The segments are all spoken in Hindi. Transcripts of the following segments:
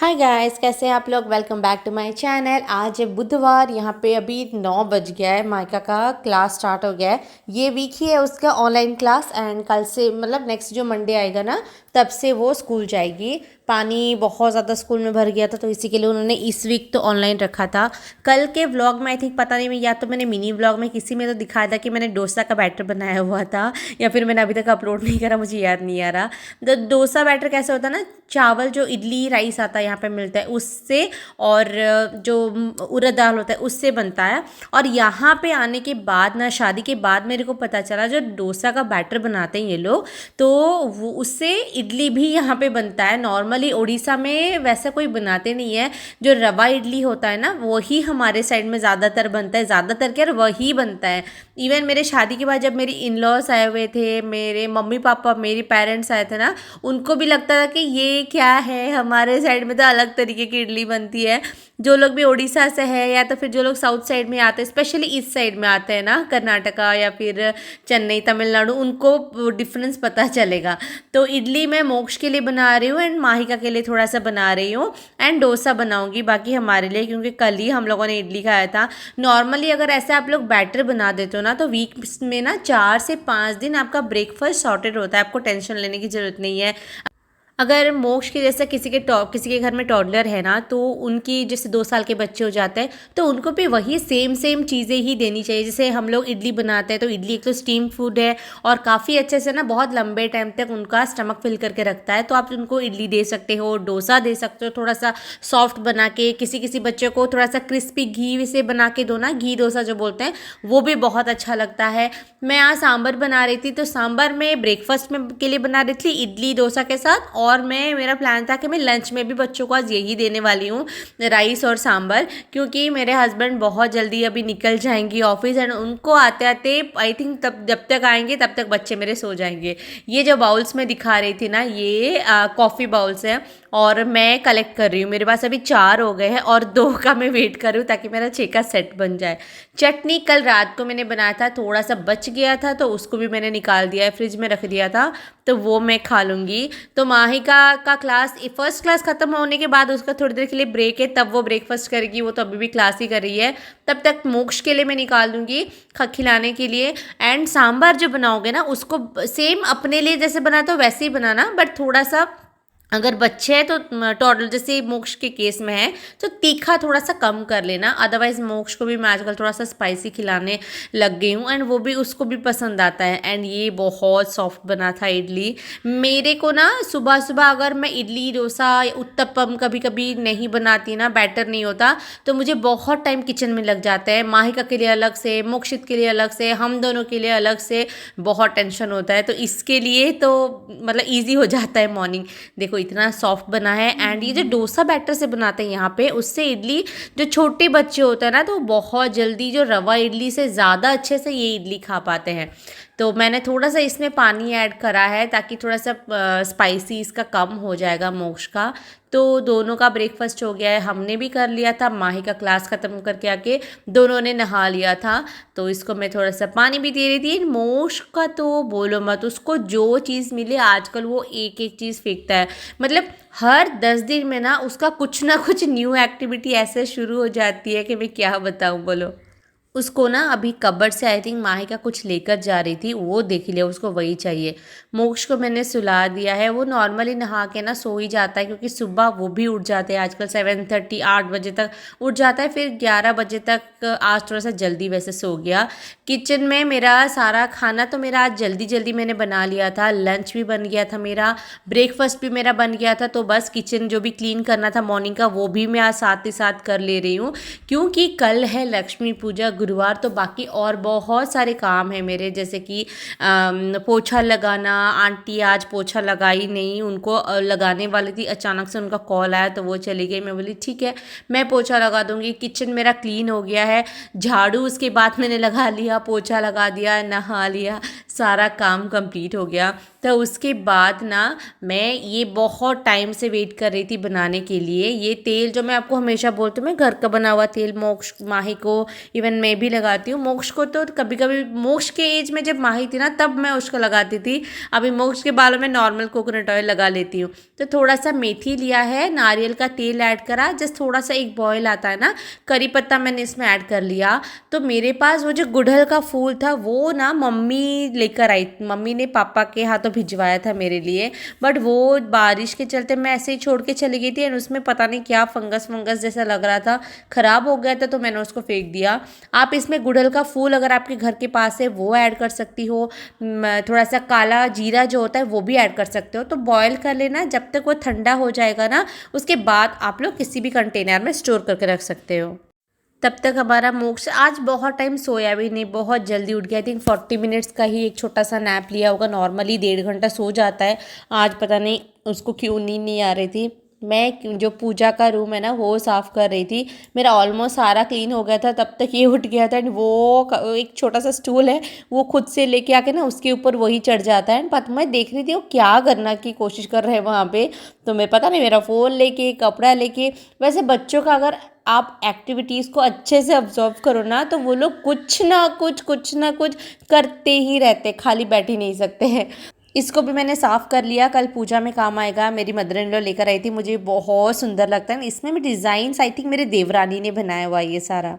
हाय गाइस, कैसे हैं आप लोग। Welcome back to my channel. आज है बुधवार। यहाँ पे अभी 9 बज गया है। माइका का क्लास स्टार्ट हो गया है। ये वीक ही है उसका ऑनलाइन क्लास एंड कल से मतलब नेक्स्ट जो मंडे आएगा ना तब से वो स्कूल जाएगी। पानी बहुत ज़्यादा स्कूल में भर गया था तो इसी के लिए उन्होंने इस वीक तो ऑनलाइन रखा था। कल के व्लॉग में आई थिंक पता नहीं, मैं या तो मैंने मिनी व्लॉग में किसी में तो दिखाया था कि मैंने डोसा का बैटर बनाया हुआ था, या फिर मैंने अभी तक अपलोड नहीं करा, मुझे याद नहीं आ रहा। तो डोसा बैटर कैसे होता है ना, चावल जो इडली राइस आता है यहाँ पे मिलता है उससे, और जो उड़द दाल होता है उससे बनता है। और यहाँ पे आने के बाद ना, शादी के बाद मेरे को पता चला जो डोसा का बैटर बनाते हैं ये लोग, तो वो उससे इडली भी यहाँ पे बनता है। नॉर्मली उड़ीसा में वैसा कोई बनाते नहीं है। जो रवा इडली होता है ना वही हमारे साइड में ज़्यादातर बनता है, ज़्यादातर क्या वही बनता है। इवन मेरे शादी के बाद जब मेरी इन लॉस आए हुए थे, मेरे मम्मी पापा मेरे पेरेंट्स आए थे ना, उनको भी लगता था कि ये क्या है, हमारे साइड में तो अलग तरीके की इडली बनती है। जो लोग भी उड़ीसा से है या तो फिर जो लोग साउथ साइड में आते हैं, स्पेशली इस साइड में आते हैं ना, कर्नाटका या फिर चेन्नई तमिलनाडु, उनको डिफरेंस पता चलेगा। तो इडली मैं मोक्ष के लिए बना रही हूँ एंड माहिका के लिए थोड़ा सा बना रही हूँ एंड डोसा बनाऊंगी बाकी हमारे लिए, क्योंकि कल ही हम लोगों ने इडली खाया था। नॉर्मली अगर ऐसे आप लोग बैटर बना देते हो ना तो वीक में ना 4 से 5 दिन आपका ब्रेकफास्ट सॉर्टेड होता है, आपको टेंशन लेने की ज़रूरत नहीं है। अगर मोक्ष के जैसा किसी के घर में टॉडलर है ना, तो उनकी जैसे 2 साल के बच्चे हो जाते हैं तो उनको भी वही सेम चीज़ें ही देनी चाहिए। जैसे हम लोग इडली बनाते हैं तो इडली एक तो स्टीम फूड है और काफ़ी अच्छे से ना बहुत लंबे टाइम तक उनका स्टमक फिल करके रखता है, तो आप उनको इडली दे सकते हो, डोसा दे सकते हो थोड़ा सा सॉफ्ट बना के। किसी किसी बच्चे को थोड़ा सा क्रिस्पी घी से बना के दो ना, घी डोसा जो बोलते हैं, वो भी बहुत अच्छा लगता है। मैं आज सांभर बना रही थी, तो सांभर में ब्रेकफास्ट में के लिए बना रही थी इडली डोसा के साथ, और मेरा प्लान था कि मैं लंच में भी बच्चों को आज यही देने वाली हूँ, राइस और सांभर, क्योंकि मेरे हस्बैंड बहुत जल्दी अभी निकल जाएंगी ऑफिस एंड उनको आते आते आई थिंक तब जब तक आएंगे तब तक बच्चे मेरे सो जाएंगे। ये जो बाउल्स में दिखा रही थी ना, ये कॉफ़ी बाउल्स हैं और मैं कलेक्ट कर रही हूँ। मेरे पास अभी 4 हो गए हैं और 2 का मैं वेट कर रही हूँ ताकि मेरा 6 का सेट बन जाए। चटनी कल रात को मैंने बनाया था, थोड़ा सा बच गया था तो उसको भी मैंने निकाल दिया है, फ्रिज में रख दिया था, तो वो मैं खा लूँगी। तो माहिका का क्लास फर्स्ट क्लास ख़त्म होने के बाद उसका थोड़ी देर के लिए ब्रेक है, तब वो ब्रेकफास्ट करेगी। वो तो अभी भी क्लास ही कर रही है, तब तक मोक्ष के लिए मैं निकाल दूँगी खिलाने के लिए। एंड सांभर जो बनाओगे ना उसको सेम अपने लिए जैसे बनाते हो वैसे ही बनाना, बट थोड़ा सा अगर बच्चे हैं तो टोटल जैसे मोक्ष के केस में है तो तीखा थोड़ा सा कम कर लेना। अदरवाइज मोक्ष को भी मैं आजकल थोड़ा सा स्पाइसी खिलाने लग गई हूँ एंड वो भी उसको भी पसंद आता है। एंड ये बहुत सॉफ्ट बना था इडली। मेरे को ना सुबह सुबह अगर मैं इडली डोसा उत्तपम कभी कभी नहीं बनाती ना, बैटर नहीं होता, तो मुझे बहुत टाइम किचन में लग जाता है। माहिका के लिए अलग से, मोक्षित के लिए अलग से, हम दोनों के लिए अलग से बहुत टेंशन होता है। तो इसके लिए तो मतलब ईजी हो जाता है मॉर्निंग। देखो इतना सॉफ्ट बना है। एंड ये जो डोसा बैटर से बनाते हैं यहाँ पे, उससे इडली जो छोटे बच्चे होते हैं ना, तो बहुत जल्दी जो रवा इडली से ज़्यादा अच्छे से ये इडली खा पाते हैं। तो मैंने थोड़ा सा इसमें पानी ऐड करा है ताकि थोड़ा सा स्पाइसी इसका कम हो जाएगा मोक्ष का। तो दोनों का ब्रेकफास्ट हो गया है, हमने भी कर लिया था, माही का क्लास ख़त्म करके आके दोनों ने नहा लिया था। तो इसको मैं थोड़ा सा पानी भी दे रही थी। मोक्ष का तो बोलो मत, उसको जो चीज़ मिले आजकल वो एक एक चीज़ फेंकता है। मतलब हर 10 दिन में ना उसका कुछ ना कुछ न्यू एक्टिविटी ऐसे शुरू हो जाती है कि मैं क्या बताऊँ बोलो। उसको ना अभी कबर्ड से आई थिंक माहिका कुछ लेकर जा रही थी, वो देख लिया, उसको वही चाहिए। मोक्ष को मैंने सुला दिया है, वो नॉर्मली नहा के ना सो ही जाता है, क्योंकि सुबह वो भी उठ जाते हैं आजकल 7:30 8 बजे तक उठ जाता है, फिर 11 बजे तक। आज थोड़ा सा जल्दी वैसे सो गया। किचन में मेरा सारा खाना तो मेरा आज जल्दी जल्दी मैंने बना लिया था, लंच भी बन गया था मेरा, ब्रेकफास्ट भी मेरा बन गया था। तो बस किचन जो भी क्लीन करना था मॉर्निंग का वो भी मैं आज साथ ही साथ कर ले रही हूँ, क्योंकि कल है लक्ष्मी पूजा गुरुवार। तो बाकी और बहुत सारे काम हैं मेरे, जैसे कि पोछा लगाना। आंटी आज पोछा लगाई नहीं, उनको लगाने वाली थी, अचानक से उनका कॉल आया तो वो चली गई। मैं बोली ठीक है मैं पोछा लगा दूंगी। किचन मेरा क्लीन हो गया है, झाड़ू उसके बाद मैंने लगा लिया, पोछा लगा दिया, नहा लिया, सारा काम कंप्लीट हो गया। तो उसके बाद ना मैं ये बहुत टाइम से वेट कर रही थी बनाने के लिए। ये तेल जो मैं आपको हमेशा बोलती हूँ, मैं घर का बना हुआ तेल मोक्ष माही को इवन मैं भी लगाती हूँ। मोक्ष को तो कभी कभी मोक्ष के एज में जब माही थी ना तब मैं उसको लगाती थी। अभी मोक्ष के बालों में नॉर्मल कोकोनट ऑयल लगा लेती हूँ। तो थोड़ा सा मेथी लिया है, नारियल का तेल ऐड करा, जस्ट थोड़ा सा एक बॉयल आता है ना, करी पत्ता मैंने इसमें ऐड कर लिया। तो मेरे पास वो जो गुड़हल का फूल था वो ना मम्मी लेकर आई, मम्मी ने पापा के हाथों भिजवाया था मेरे लिए। बट वो बारिश के चलते मैं ऐसे ही छोड़ के चली गई थी एंड उसमें पता नहीं क्या फंगस वंगस जैसा लग रहा था, ख़राब हो गया था, तो मैंने उसको फेंक दिया। आप इसमें गुड़हल का फूल अगर आपके घर के पास है वो ऐड कर सकती हो। थोड़ा सा काला जीरा जो होता है वो भी ऐड कर सकते हो। तो बॉयल कर लेना, जब तक वो ठंडा हो जाएगा ना उसके बाद आप लोग किसी भी कंटेनर में स्टोर करके रख सकते हो। तब तक हमारा मोक्ष आज बहुत टाइम सोया भी नहीं, बहुत जल्दी उठ गया। आई थिंक 40 मिनट्स का ही एक छोटा सा नैप लिया होगा, नॉर्मली 1.5 घंटा सो जाता है। आज पता नहीं उसको क्यों नींद नहीं आ रही थी। मैं जो पूजा का रूम है ना वो साफ़ कर रही थी, मेरा ऑलमोस्ट सारा क्लीन हो गया था, तब तक ये उठ गया था। एंड वो एक छोटा सा स्टूल है वो खुद से लेके आके ना उसके ऊपर वही चढ़ जाता है। एंड मैं देख रही थी वो क्या करना की कोशिश कर रहे हैं वहाँ पे। तो मैं पता नहीं मेरा फ़ोन लेके कपड़ा लेके, वैसे बच्चों का अगर आप एक्टिविटीज़ को अच्छे से ऑब्जर्व करो ना तो वो लोग कुछ ना कुछ करते ही रहते, खाली बैठ ही नहीं सकते हैं। इसको भी मैंने साफ़ कर लिया, कल पूजा में काम आएगा। मेरी मदर इन लॉ लेकर आई थी, मुझे बहुत सुंदर लगता है। इसमें भी डिज़ाइंस आई थिंक मेरे देवरानी ने बनाया हुआ ये सारा।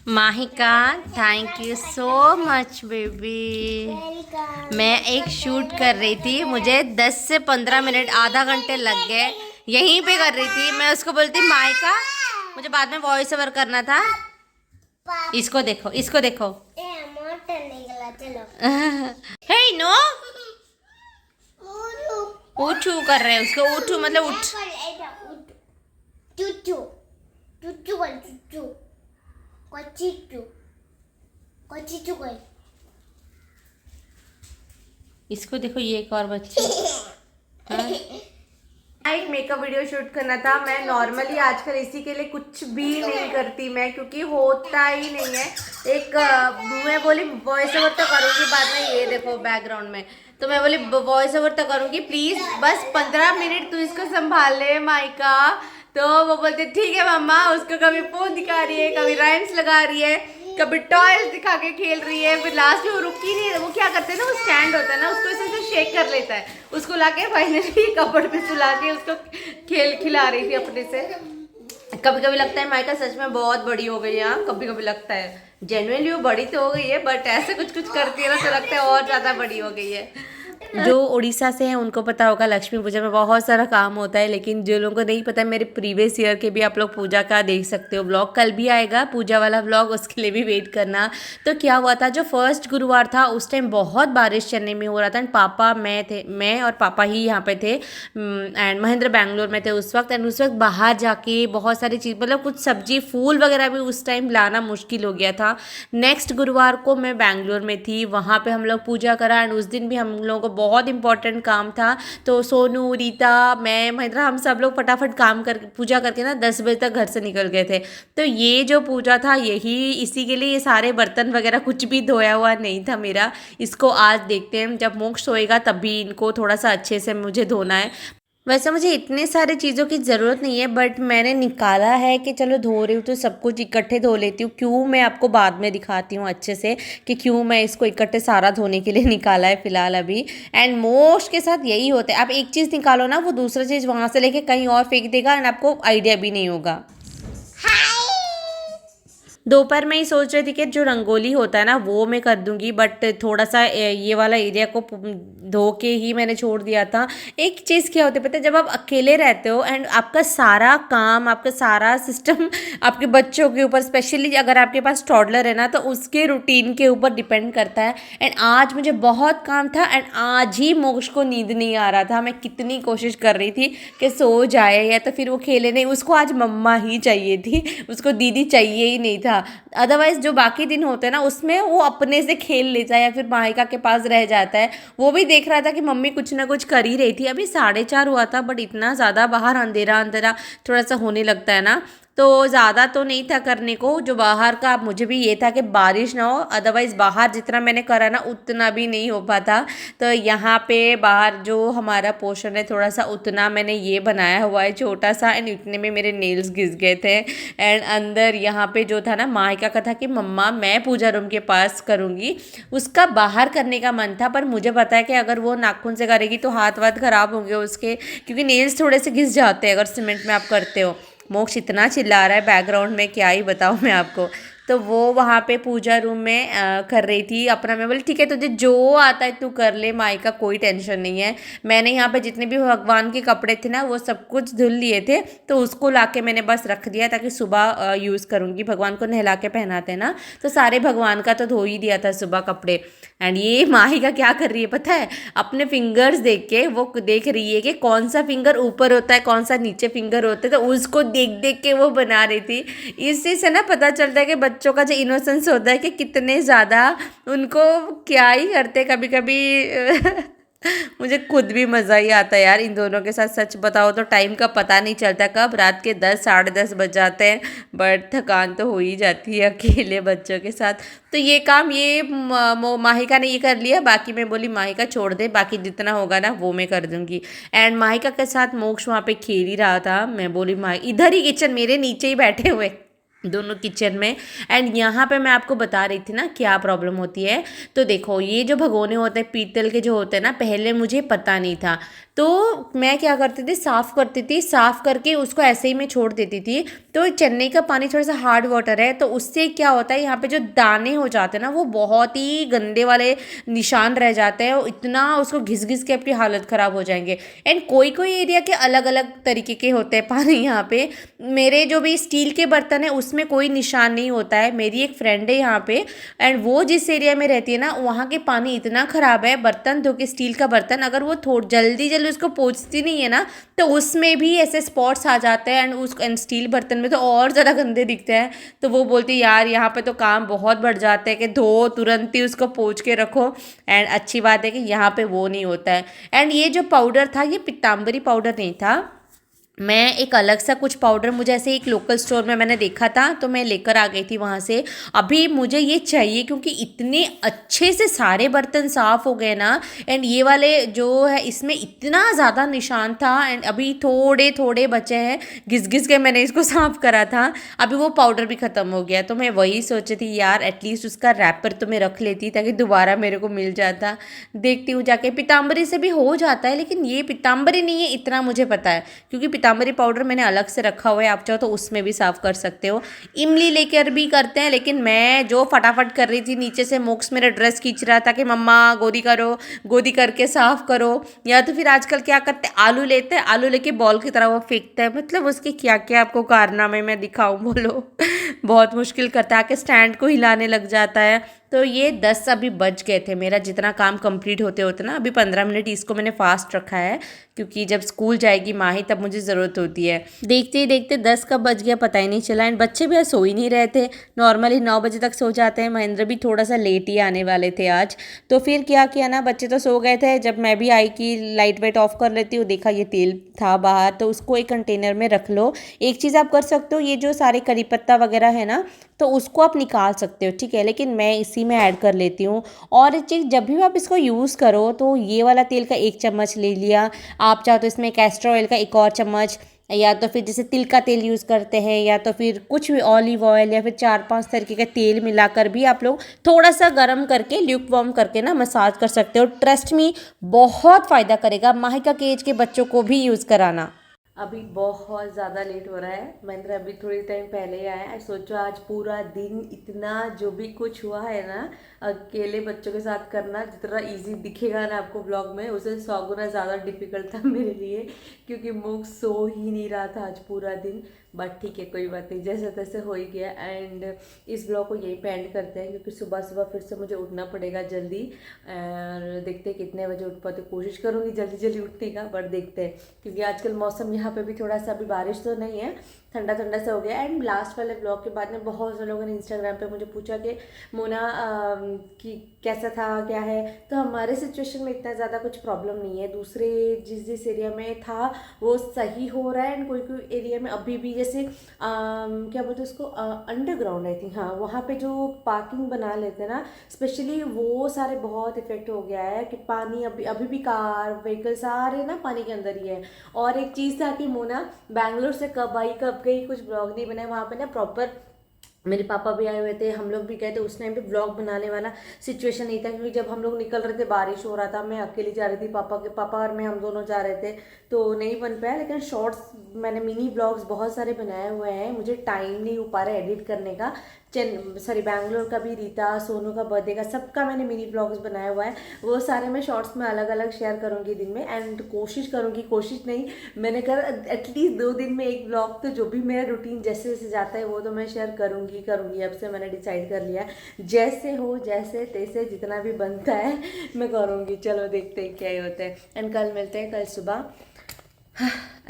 Mahika thank you so much baby. मैं एक शूट कर रही थी, मुझे 10 से 15 मिनट आधा घंटे लग गए, यहीं पे कर रही थी। मैं उसको बोलती माहिका मुझे बाद में वॉइस ओवर करना था। इसको देखो, इसको देखो। हे नो उठू कर रहे हैं उसको, उठू मतलब उठ। इसको देखो, ये एक और बच्चा। एक मेकअप वीडियो शूट करना था। मैं नॉर्मली आजकल इसी के लिए कुछ भी नहीं करती मैं, क्योंकि होता ही नहीं है। एक मैं बोली वॉइस ओवर तो करूँगी बाद में, ये देखो बैकग्राउंड में, तो मैं बोली वॉइस ओवर तो करूँगी, प्लीज़ बस 15 मिनट तू इसको संभाल ले माइका। तो वो बोलते ठीक है मम्मा। उसको कभी फोन दिखा रही है, कभी राइम्स लगा रही है, कभी टॉयज दिखा के खेल रही है। फिर लास्ट में वो रुकी नहीं, वो क्या करते हैं ना, वो स्टैंड होता है ना उसको ऐसे शेक कर लेता है, उसको लाके फाइनली कपड़ पे सुला के उसको खिला रही थी अपने से। कभी कभी लगता है माइका सच में बहुत बड़ी हो गई है। कभी कभी लगता है जेन्युइनली वो बड़ी तो हो गई है, बट ऐसे कुछ करती है ना तो लगता है और ज़्यादा बड़ी हो गई है। जो उड़ीसा से हैं उनको पता होगा लक्ष्मी पूजा में बहुत सारा काम होता है, लेकिन जो लोगों को नहीं पता है मेरे प्रीवियस ईयर के भी आप लोग पूजा का देख सकते हो ब्लॉग। कल भी आएगा पूजा वाला ब्लॉग, उसके लिए भी वेट करना। तो क्या हुआ था, जो फर्स्ट गुरुवार था उस टाइम बहुत बारिश चेन्नई में हो रहा था। एंड पापा मैं और पापा ही यहाँ पे थे, एंड महेंद्र बैंगलोर में थे उस वक्त। एंड उस वक्त बाहर जाके बहुत सारी चीज़, मतलब कुछ सब्जी फूल वगैरह भी उस टाइम लाना मुश्किल हो गया था। नेक्स्ट गुरुवार को मैं बैंगलोर में थी, वहाँ पे हम लोग पूजा करा। एंड उस दिन भी हम लोगों को बहुत इंपॉर्टेंट काम था, तो सोनू, रीता, मैं, महेंद्र, हम सब लोग फटाफट काम कर पूजा करके ना 10 बजे तक घर से निकल गए थे। तो ये जो पूजा था यही इसी के लिए, ये सारे बर्तन वगैरह कुछ भी धोया हुआ नहीं था मेरा। इसको आज देखते हैं, जब मोक्ष सोएगा तभी इनको थोड़ा सा अच्छे से मुझे धोना है। वैसे मुझे इतने सारे चीज़ों की ज़रूरत नहीं है, बट मैंने निकाला है कि चलो धो रही हूँ तो सब कुछ इकट्ठे धो लेती हूँ। क्यों, मैं आपको बाद में दिखाती हूँ अच्छे से कि क्यों मैं इसको इकट्ठे सारा धोने के लिए निकाला है फ़िलहाल अभी। एंड मोस्ट के साथ यही होता है, आप एक चीज़ निकालो ना वो दूसरा चीज़ वहाँ से लेके कहीं और फेंक देगा एंड आपको आइडिया भी नहीं होगा। दोपहर में ही सोच रही थी कि जो रंगोली होता है ना वो मैं कर दूंगी, बट थोड़ा सा ये वाला एरिया को धो के ही मैंने छोड़ दिया था। एक चीज़ क्या होती है पता है, जब आप अकेले रहते हो एंड आपका सारा काम, आपका सारा सिस्टम आपके बच्चों के ऊपर, स्पेशली अगर आपके पास टॉडलर है ना तो उसके रूटीन के ऊपर डिपेंड करता है। एंड आज मुझे बहुत काम था एंड आज ही मोक्ष को नींद नहीं आ रहा था। मैं कितनी कोशिश कर रही थी कि सो जाए या तो फिर वो खेले नहीं, उसको आज मम्मा ही चाहिए थी, उसको दीदी चाहिए ही नहीं था। अदरवाइज जो बाकी दिन होते हैं ना उसमें वो अपने से खेल लेता है या फिर माहिका के पास रह जाता है। वो भी देख रहा था कि मम्मी कुछ ना कुछ कर ही रही थी। अभी 4:30 हुआ था, बट इतना ज़्यादा बाहर अंधेरा अंधेरा थोड़ा सा होने लगता है ना, तो ज़्यादा तो नहीं था करने को, जो बाहर का मुझे भी ये था कि बारिश ना हो, अदरवाइज़ बाहर जितना मैंने करा ना उतना भी नहीं हो पाता। तो यहाँ पे बाहर जो हमारा पोर्शन है थोड़ा सा उतना मैंने ये बनाया हुआ है छोटा सा, एंड इतने में मेरे नेल्स घिस गए थे। एंड अंदर यहाँ पे जो था ना, माहिका का था कि मम्मा मैं पूजा रूम के पास करूँगी, उसका बाहर करने का मन था, पर मुझे पता है कि अगर वो नाखून से करेगी तो हाथ वाथ खराब होंगे उसके, क्योंकि नेल्स थोड़े से घिस जाते हैं अगर सीमेंट में आप करते हो। मोक्ष इतना चिल्ला रहा है बैकग्राउंड में, क्या ही बताऊँ मैं आपको। तो वो वहाँ पे पूजा रूम में कर रही थी अपना। मैं बोली ठीक है तुझे जो आता है तू कर ले माई का, कोई टेंशन नहीं है। मैंने यहाँ पे जितने भी भगवान के कपड़े थे ना वो सब कुछ धुल लिए थे, तो उसको लाके मैंने बस रख दिया ताकि सुबह यूज़ करूँगी। भगवान को नहला के पहनाते हैं ना, तो सारे भगवान का तो धो ही दिया था सुबह कपड़े। एंड ये माही का क्या कर रही है पता है, अपने फिंगर्स देख के वो देख रही है कि कौन सा फिंगर ऊपर होता है कौन सा नीचे फिंगर होता है, तो उसको देख देख के वो बना रही थी। इससे से ना पता चलता है कि बच्चों का जो इनोसेंस होता है कि कितने ज़्यादा उनको क्या ही करते कभी कभी। मुझे खुद भी मज़ा ही आता है यार इन दोनों के साथ। सच बताओ तो टाइम का पता नहीं चलता, कब रात के 10 साढ़े 10 बज जाते हैं, बट थकान तो हो ही जाती है अकेले बच्चों के साथ। तो ये काम ये माहिका ने ये कर लिया, बाकी मैं बोली माहिका छोड़ दे, बाकी जितना होगा ना वो मैं कर दूंगी। एंड माहिका के साथ मोक्ष वहाँ पे खेल ही रहा था। मैं बोली माही इधर ही किचन मेरे नीचे ही बैठे हुए दोनों किचन में। एंड यहाँ पे मैं आपको बता रही थी ना क्या प्रॉब्लम होती है। तो देखो ये जो भगोने होते हैं पीतल के जो होते हैं ना, पहले मुझे पता नहीं था, तो मैं क्या करती थी साफ़ करती थी, साफ़ करके उसको ऐसे ही मैं छोड़ देती थी। तो चेन्नई का पानी थोड़ा सा हार्ड वाटर है, तो उससे क्या होता है यहाँ पे जो दाने हो जाते हैं ना वो बहुत ही गंदे वाले निशान रह जाते हैं, और इतना उसको घिस घिस के आपकी हालत ख़राब हो जाएंगे। एंड कोई कोई एरिया के अलग अलग तरीके के होते हैं पानी यहाँ पे। मेरे जो भी स्टील के बर्तन है उसमें कोई निशान नहीं होता है। मेरी एक फ्रेंड है यहाँ पे, एंड वो जिस एरिया में रहती है ना वहाँ के पानी इतना ख़राब है, बर्तन धो के स्टील का बर्तन अगर वो थोड़ी जल्दी जल्दी उसको पोंछती नहीं है ना तो उसमें भी ऐसे स्पॉट्स आ जाते हैं, एंड स्टील बर्तन में तो और ज़्यादा गंदे दिखते हैं। तो वो बोलती यार यहाँ पे तो काम बहुत बढ़ जाते हैं कि धो तुरंत ही उसको पोंछ के रखो। एंड अच्छी बात है कि यहाँ पे वो नहीं होता है। एंड ये जो पाउडर था ये पीताम्बरी पाउडर नहीं था, मैं एक अलग सा कुछ पाउडर मुझे ऐसे एक लोकल स्टोर में मैंने देखा था तो मैं लेकर आ गई थी वहाँ से। अभी मुझे ये चाहिए क्योंकि इतने अच्छे से सारे बर्तन साफ़ हो गए ना। एंड ये वाले जो है इसमें इतना ज़्यादा निशान था, एंड अभी थोड़े थोड़े बचे हैं, घिस घिस के मैंने इसको साफ़ करा था। अभी वो पाउडर भी ख़त्म हो गया, तो मैं वही सोची थी यार एटलीस्ट उसका रैपर तो मैं रख लेती ताकि दोबारा मेरे को मिल जाता। देखती हूँ जाके, पीताम्बरी से भी हो जाता है लेकिन ये पीताम्बरी नहीं है इतना मुझे पता है, क्योंकि पीताम्बरी पाउडर मैंने अलग से रखा हुआ है, आप चाहो तो उसमें भी साफ़ कर सकते हो। इमली लेकर भी करते हैं, लेकिन मैं जो फटाफट कर रही थी नीचे से मोक्ष मेरा ड्रेस खींच रहा था कि मम्मा गोदी करो, गोदी करके साफ़ करो। या तो फिर आजकल क्या करते हैं आलू लेते हैं, आलू लेके बॉल की तरह वो फेंकते हैं, मतलब उसके क्या क्या आपको कारनामे मैं दिखाऊं बोलो। बहुत मुश्किल करता है, आके स्टैंड को हिलाने लग जाता है। तो ये 10 अभी बज गए थे, मेरा जितना काम कंप्लीट होते होते ना अभी 15 मिनट इसको मैंने फास्ट रखा है, क्योंकि जब स्कूल जाएगी माही तब मुझे ज़रूरत होती है। देखते ही देखते 10 कब बज गया पता ही नहीं चला। एंड बच्चे भी आज सो ही नहीं रहे थे, नॉर्मली 9 बजे तक सो जाते हैं। महेंद्र भी थोड़ा सा लेट ही आने वाले थे आज। तो फिर क्या किया ना, बच्चे तो सो गए थे, जब मैं भी आई कि लाइट वाइट ऑफ कर लेती हूँ, देखा ये तेल था बाहर, तो उसको एक कंटेनर में रख लो। एक चीज़ आप कर सकते हो, ये जो सारे करी पत्ता वगैरह है ना तो उसको आप निकाल सकते हो, ठीक है, लेकिन मैं इसी में ऐड कर लेती हूँ। और एक चीज़, जब भी आप इसको यूज़ करो तो ये वाला तेल का 1 चम्मच ले लिया, आप चाहो तो इसमें कैस्टर ऑयल का 1 और चम्मच, या तो फिर जैसे तिल का तेल यूज़ करते हैं, या तो फिर कुछ भी ऑलिव ऑयल, या फिर 4-5 तरीके का तेल मिलाकर भी आप लोग थोड़ा सा गर्म करके ल्यूक वार्म करके ना मसाज कर सकते हो। ट्रस्ट मी बहुत फ़ायदा करेगा, माहिका के एज के बच्चों को भी यूज़ कराना। अभी बहुत ज़्यादा लेट हो रहा है, महेंद्र अभी थोड़ी टाइम पहले ही आया है। सोचो आज पूरा दिन इतना जो भी कुछ हुआ है ना अकेले बच्चों के साथ करना, जितना इजी दिखेगा ना आपको ब्लॉग में उससे 100 गुना ज़्यादा डिफिकल्ट था मेरे लिए, क्योंकि मुख सो ही नहीं रहा था आज पूरा दिन। बट ठीक है कोई बात नहीं, जैसे तैसे हो ही गया। एंड इस ब्लॉग को यही पे एंड करते हैं, क्योंकि सुबह सुबह फिर से मुझे उठना पड़ेगा जल्दी, और देखते हैं कितने बजे उठ पाते। कोशिश करूँगी जल्दी जल्दी उठने का, बट देखते हैं, क्योंकि आजकल मौसम यहाँ पे भी थोड़ा सा, अभी बारिश तो नहीं है, ठंडा ठंडा सा हो गया। एंड लास्ट वाले ब्लॉग के बाद में बहुत से लोगों ने इंस्टाग्राम पे मुझे पूछा कि मोना कि कैसा था क्या है। तो हमारे सिचुएशन में इतना ज़्यादा कुछ प्रॉब्लम नहीं है, दूसरे जिस जिस एरिया में था वो सही हो रहा है, एंड कोई कोई एरिया में अभी भी जैसे क्या बोलते हैं उसको, अंडरग्राउंड आई थिंक, हाँ वहाँ पे जो पार्किंग बना लेते हैं ना, स्पेशली वो सारे बहुत इफेक्ट हो गया है कि पानी अभी अभी भी कार व्हीकल सारे ना पानी के अंदर ही है। और एक चीज़ था कि मोना बैंगलोर से कब आई कब गई कुछ ब्लॉग नहीं बनाए, वहाँ पे ना प्रॉपर मेरे पापा भी आए हुए थे, हम लोग भी गए थे। उस टाइम पे ब्लॉग बनाने वाला सिचुएशन नहीं था, क्योंकि जब हम लोग निकल रहे थे बारिश हो रहा था, मैं अकेली जा रही थी, पापा और मैं हम दोनों जा रहे थे, तो नहीं बन पाया। लेकिन शॉर्ट्स मैंने मिनी ब्लॉग्स बहुत सारे बनाए हुए हैं, मुझे टाइम नहीं हो पा रहा है एडिट करने का। सॉरी बैंगलोर का भी, रीता सोनू का बर्थडे का, सबका मैंने मिनी ब्लॉग्स बनाया हुआ है, वो सारे मैं शॉर्ट्स में अलग अलग शेयर करूँगी दिन में। एंड कोशिश करूँगी, कोशिश नहीं मैंने कर एटलीस्ट 2 दिन में एक ब्लॉग, तो जो भी मेरा रूटीन जैसे जैसे जाता है वो तो मैं शेयर करूँगी करूँगी। अब से मैंने डिसाइड कर लिया, जैसे हो जैसे तैसे जितना भी बनता है मैं करूँगी। चलो देखते हैं क्या ही होता है। एंड कल मिलते हैं, कल सुबह।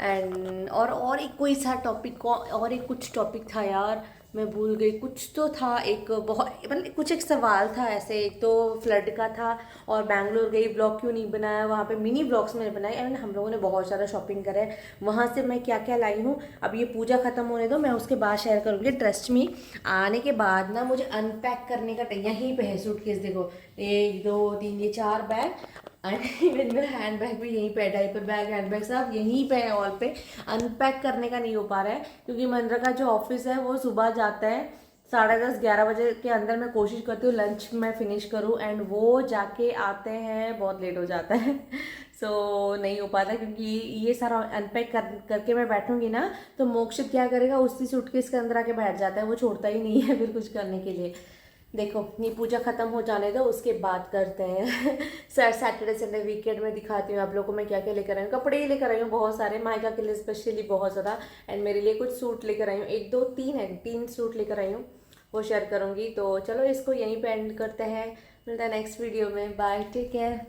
एंड और एक कोई सा टॉपिक को, और एक कुछ टॉपिक था यार, मैं भूल गई, कुछ तो था एक बहुत, मतलब कुछ एक सवाल था ऐसे। एक तो फ्लड का था, और बैंगलोर गई ब्लॉग क्यों नहीं बनाया, वहाँ पे मिनी ब्लॉग्स मैंने बनाए। एंड हम लोगों ने बहुत ज़्यादा शॉपिंग करा है, वहाँ से मैं क्या क्या लाई हूँ। अब ये पूजा ख़त्म होने दो, मैं उसके बाद शेयर करूँगी। ट्रस्ट मी, आने के बाद ना मुझे अनपैक करने का यहीं पे है सूटकेस, देखो 1 2 3 ये 4 बैग, इवन मेरा हैंड बैग भी यहीं पे, डाइपर बैग हैंड बैग सब यहीं पे है ऑल पे। अनपैक करने का नहीं हो पा रहा है, क्योंकि मंद्रा का जो ऑफिस है वो सुबह जाता है 10:30-11 बजे के अंदर। मैं कोशिश करती हूँ लंच मैं फिनिश करूँ, एंड वो जाके आते हैं बहुत लेट हो जाता है। सो नहीं हो पाता, क्योंकि ये सारा अनपैक करके मैं बैठूंगी ना, तो मोक्षित क्या करेगा, उसी सूटकेस के अंदर आके बैठ जाता है, वो छोड़ता ही नहीं है फिर कुछ करने के लिए। देखो ये पूजा खत्म हो जाने दो, उसके बाद करते हैं। सर सैटरडे संडे वीकेंड में दिखाती हूँ आप लोगों को मैं क्या क्या लेकर आई हूँ। कपड़े ही लेकर आई हूँ बहुत सारे, मायका के लिए स्पेशली बहुत ज़्यादा, एंड मेरे लिए कुछ सूट लेकर आई हूँ, 1 2 3 है, 3 सूट लेकर आई हूँ, वो शेयर करूँगी। तो चलो इसको यहीं पे एंड करते हैं, मिलता है नेक्स्ट वीडियो में, बाय, टेक केयर।